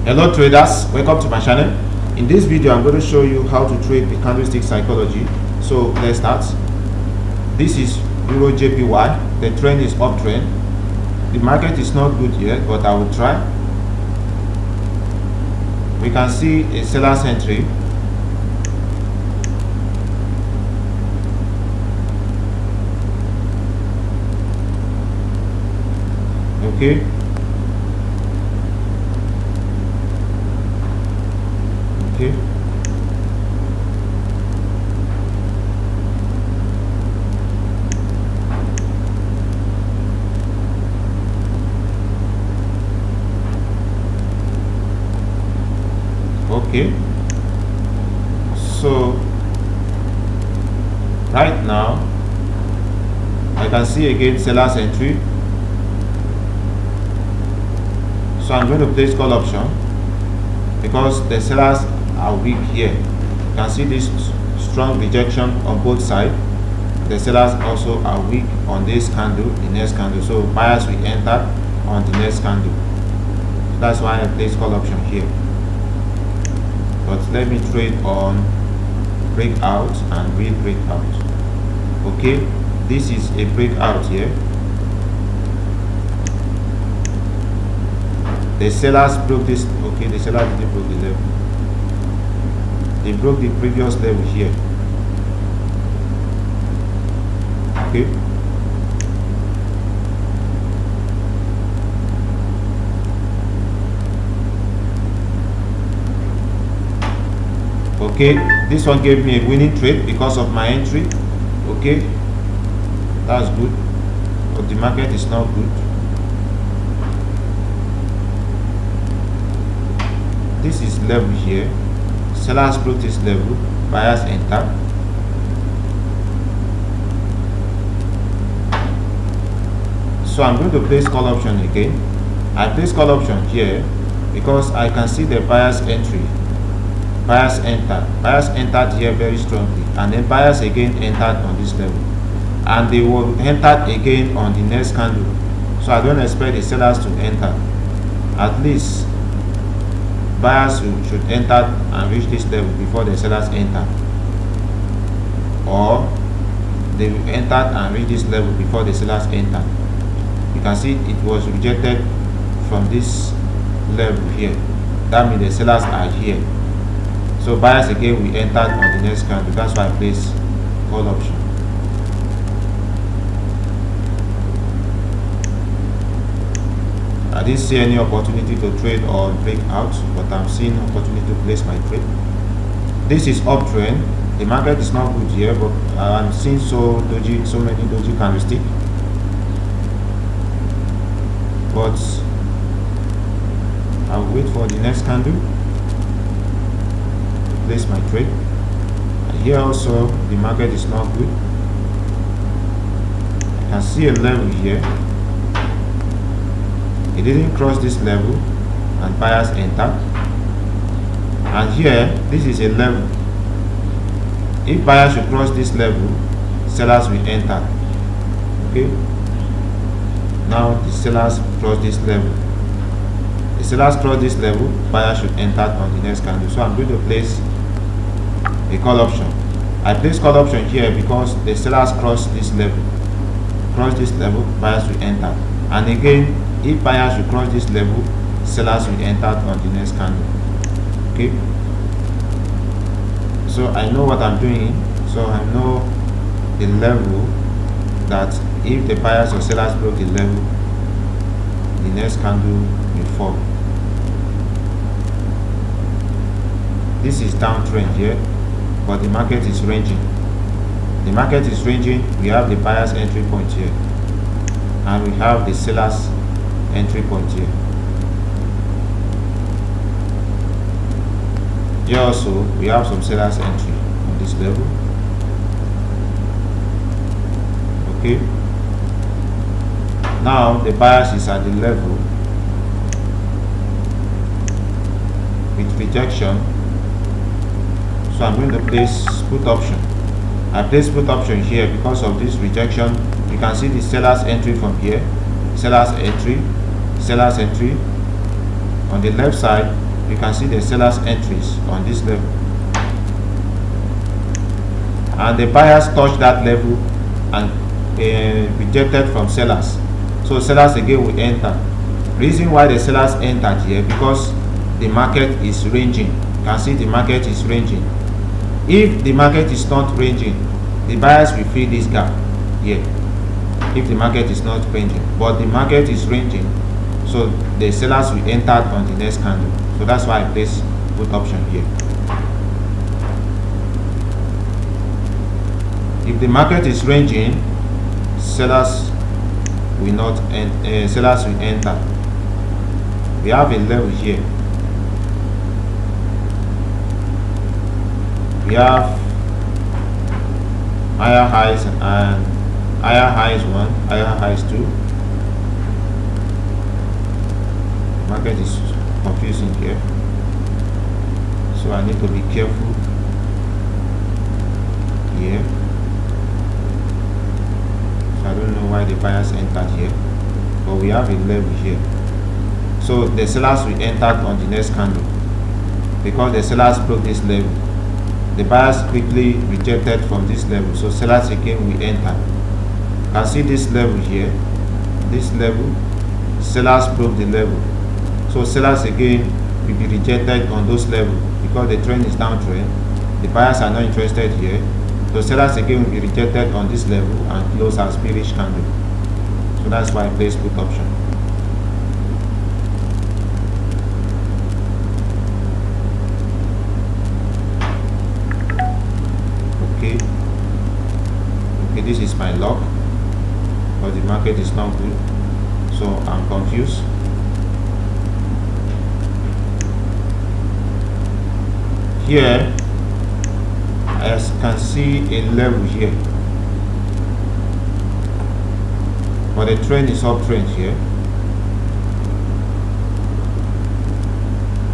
Hello traders, welcome to my channel. In this video I'm going to show you how to trade the candlestick psychology. So let's start. This is Euro JPY. The trend is uptrend. The market is not good yet, but I will try. We can see a seller's entry. Okay. Okay, so right now I can see again seller's entry, so I'm going to place call option because the sellers are weak here. You can see this strong rejection on both sides. The sellers also are weak on this candle, the next candle, so buyers will enter on the next candle. That's why I place call option here. But let me trade on breakout and real breakout. Okay, this is a breakout here. The sellers broke this. Okay, the sellers didn't broke the level. They broke the previous level here. Okay. Okay, this one gave me a winning trade because of my entry. Okay, that's good, but the market is not good. This is level here. Sellers broke this level, buyers enter. So I'm going to place call option again. I place call option here because I can see the buyers entry. Buyers entered here very strongly, and then buyers again entered on this level, and they will enter again on the next candle. So I don't expect the sellers to enter. At least buyers should enter and reach this level before the sellers enter, or they will enter and reach this level before the sellers enter. You can see it was rejected from this level here. That means the sellers are here. So buyers again will enter on the next candle. That's why I place call option. I didn't see any opportunity to trade or break out, but I'm seeing opportunity to place my trade. This is uptrend. The market is not good here, but I'm seeing so many doji candlesticks. But I'll wait for the next candle. Place my trade. And here also the market is not good. I can see a level here. It didn't cross this level and buyers enter. And here this is a level. If buyers should cross this level, sellers will enter. Okay, now the sellers cross this level. The sellers cross this level, buyers should enter on the next candle. So I'm going to place a call option. I place call option here because the sellers cross this level. Cross this level, buyers will enter. And again, if buyers will cross this level, sellers will enter on the next candle. Okay. So I know what I'm doing. So I know the level that if the buyers or sellers broke the level, the next candle will fall. This is downtrend here, but the market is ranging. The market is ranging. We have the buyer's entry point here, and we have the seller's entry point here. Here also we have some seller's entry on this level. Okay. Now the buyers is at the level with rejection. So I'm going to place put option. I place put option here because of this rejection. You can see the seller's entry from here. Seller's entry. On the left side you can see the sellers entries on this level, and the buyers touch that level and rejected from sellers, so sellers again will enter. Reason why the sellers entered here, because the market is ranging. You can see the market is ranging. If the market is not ranging, the buyers will fill this gap here. If the market is not ranging, but the market is ranging, so the sellers will enter on the next candle. So that's why I place put option here. If the market is ranging, sellers will not sellers will enter. We have a level here. We have higher highs and higher highs 1, higher highs 2. Market is confusing here, so I need to be careful here. So I don't know why the buyers entered here, but we have a level here. So the sellers will enter on the next candle, because the sellers broke this level. The buyers quickly rejected from this level, so sellers again will enter. You can see this level here, this level, sellers broke the level, so sellers again will be rejected on those levels, because the trend is downtrend. The buyers are not interested here, so sellers again will be rejected on this level and close as bearish candle. So that's why I place put option. Okay, this is my lock, but the market is not good, so I'm confused. Here I can see a level here, but the trend is uptrend here.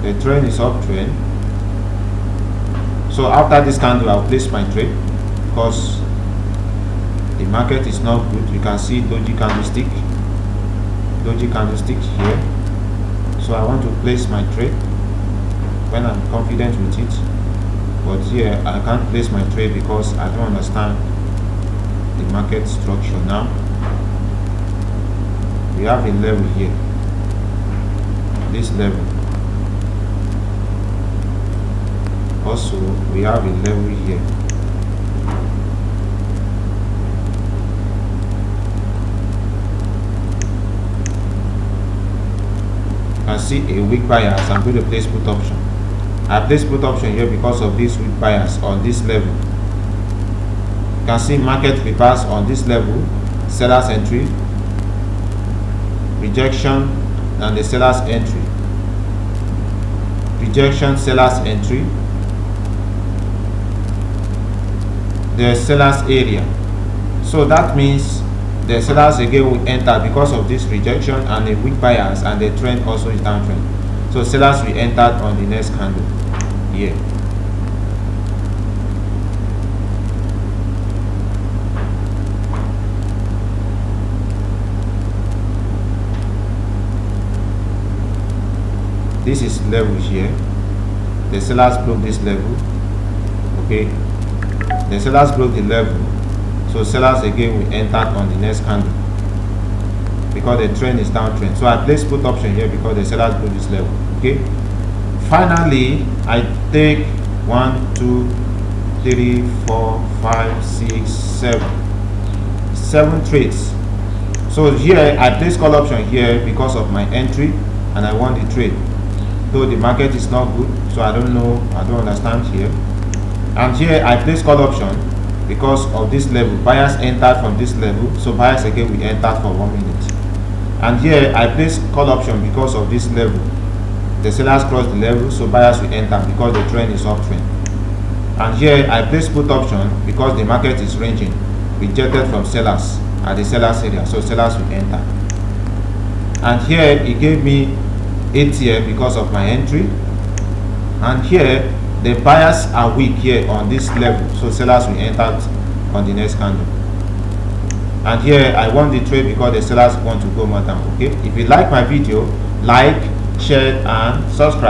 The trend is uptrend. So after this candle, I'll place my trade, because the market is not good. You can see doji candlestick here. So I want to place my trade when I'm confident with it, but here I can't place my trade because I don't understand the market structure. Now we have a level here, this level. Also we have a level here. You can see a weak bias. I'm going to place put option. I place put option here because of this weak bias on this level. You can see market reverse on this level, sellers entry, rejection, and the sellers entry, rejection, sellers entry, the sellers area. So that means the sellers again will enter because of this rejection and a weak bias, and the trend also is downtrend. So sellers will enter on the next candle here. This is level here. The sellers broke this level. Okay, the sellers broke the level, so sellers again will enter on the next candle because the trend is downtrend. So I place put option here because the sellers broke this level. Okay, finally I take 1 2 3 4 5 6 7 trades. So here I place call option here because of my entry and I want the trade, though the market is not good, so I don't know, I don't understand here. And here I place call option because of this level. Buyers entered from this level, so buyers again will enter for 1 minute. And here I place call option because of this level. The sellers cross the level, so buyers will enter because the trend is uptrend. And here I place put option because the market is ranging, rejected from sellers at the sellers area, so sellers will enter. And here it gave me 8 here because of my entry. And here the buyers are weak here on this level, so sellers will enter on the next candle. And here I want the trade because the sellers want to go more down. Okay, if you like my video, like, share and subscribe.